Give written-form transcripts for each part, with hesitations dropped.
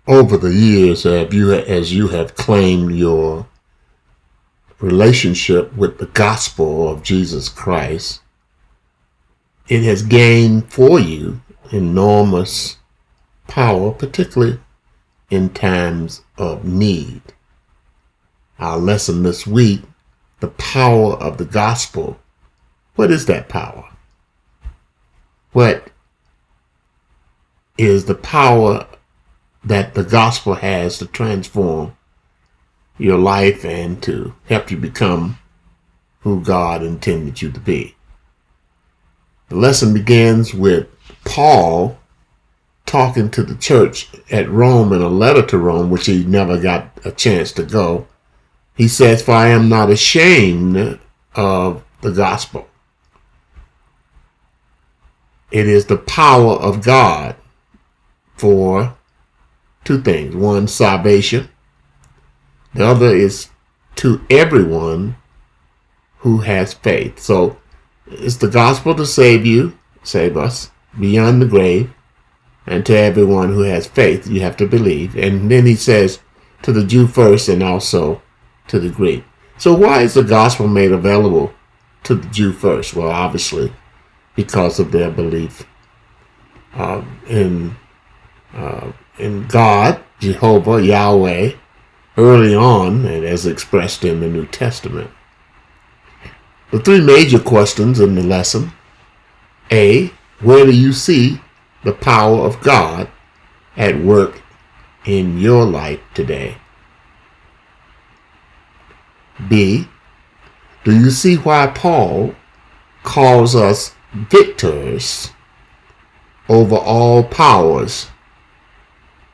over the years, as you have claimed your relationship with the gospel of Jesus Christ, it has gained for you enormous power, particularly in times of need. Our lesson this week, the power of the gospel. What is that power? What is the power that the gospel has to transform your life and to help you become who God intended you to be? The lesson begins with Paul talking to the church at Rome in a letter to Rome, which he never got a chance to go. He says, "For I am not ashamed of the gospel." It is the power of God for two things. One, salvation. The other is to everyone who has faith. So it's the gospel to save us beyond the grave, and to everyone who has faith. You have to believe. And then he says to the Jew first and also to the Greek. So why is the gospel made available to the Jew first? Well, obviously because of their belief in God, Jehovah, Yahweh, early on, and as expressed in the New Testament. The three major questions in the lesson: A, where do you see the power of God at work in your life today? B, do you see why Paul calls us victors over all powers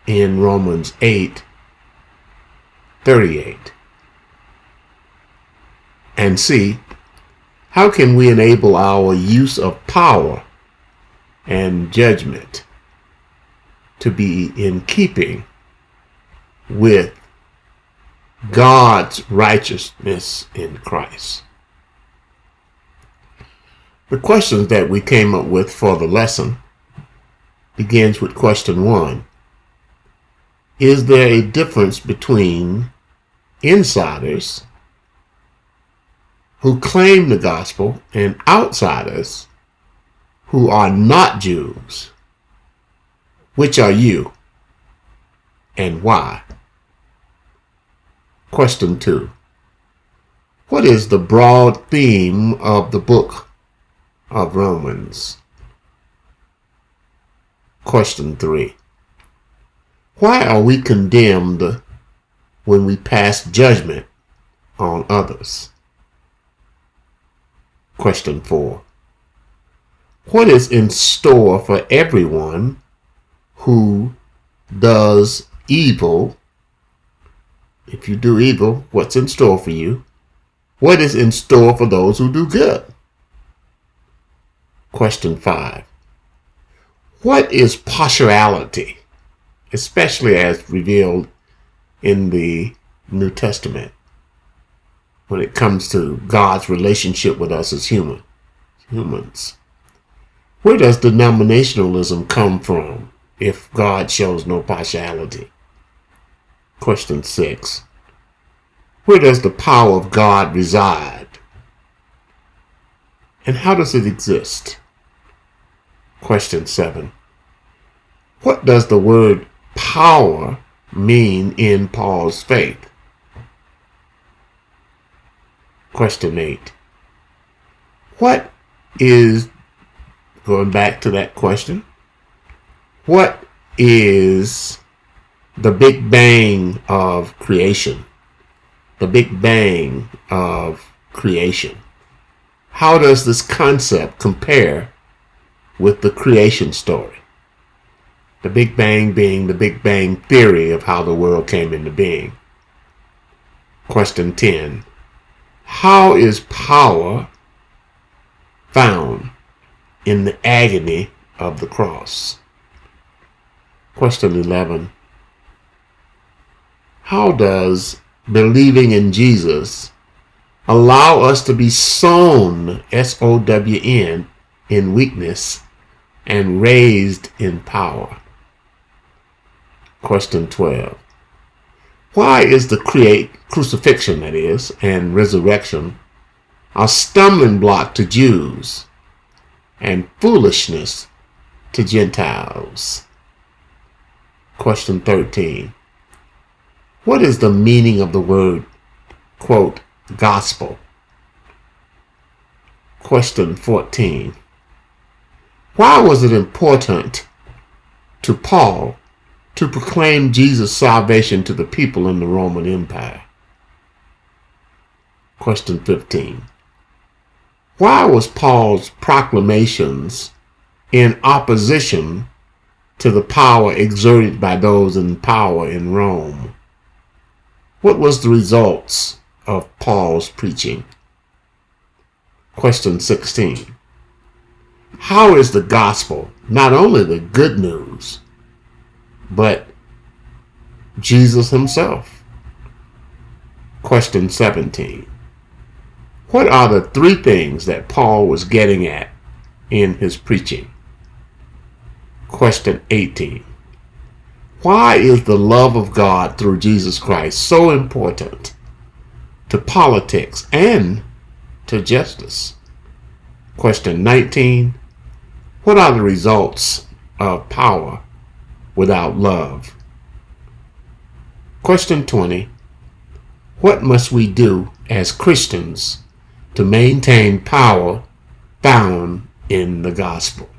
in Romans 8:38? And C, how can we enable our use of power and judgment to be in keeping with God's righteousness in Christ? The questions that we came up with for the lesson begins with question 1. Is there a difference between insiders who claim the gospel and outsiders who are not Jews? Which are you and why? Question 2. What is the broad theme of the book of Romans? Question 3. Why are we condemned when we pass judgment on others? Question 4. What is in store for everyone who does evil? If you do evil, what's in store for you? What is in store for those who do good? Question 5. What is partiality, especially as revealed in the New Testament, when it comes to God's relationship with us as humans? Where does denominationalism come from if God shows no partiality? Question 6. Where does the power of God reside? And how does it exist? Question 7. What does the word power mean in Paul's faith? Question 8. What is, going back to that question, what is the Big Bang of creation? The Big Bang of creation. How does this concept compare with the creation story? The Big Bang being the Big Bang theory of how the world came into being. Question 10. How is power found in the agony of the cross? Question 11. How does believing in Jesus allow us to be sown, S-O-W-N, in weakness and raised in power? Question 12. Why is the crucifixion, that is, and resurrection a stumbling block to Jews and foolishness to Gentiles? Question 13. What is the meaning of the word, quote, gospel? Question 14. Why was it important to Paul to proclaim Jesus' salvation to the people in the Roman Empire? Question 15. Why was Paul's proclamations in opposition to the power exerted by those in power in Rome? What was the results of Paul's preaching? Question 16. How is the gospel not only the good news, but Jesus himself? Question 17. What are the three things that Paul was getting at in his preaching? Question 18. Why is the love of God through Jesus Christ so important to politics and to justice? Question 19. What are the results of power without love? Question 20. What must we do as Christians to maintain power found in the gospel?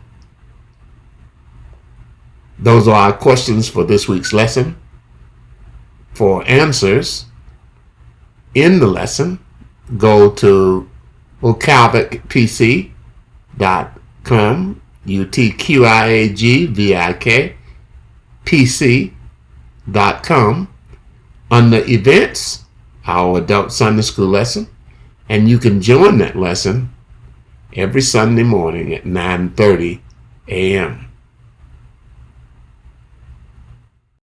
Those are our questions for this week's lesson. For answers in the lesson, go to Utqiagvik.com, Utqiagvik PC.com, under events, our adult Sunday school lesson, and you can join that lesson every Sunday morning at 9:30 a.m.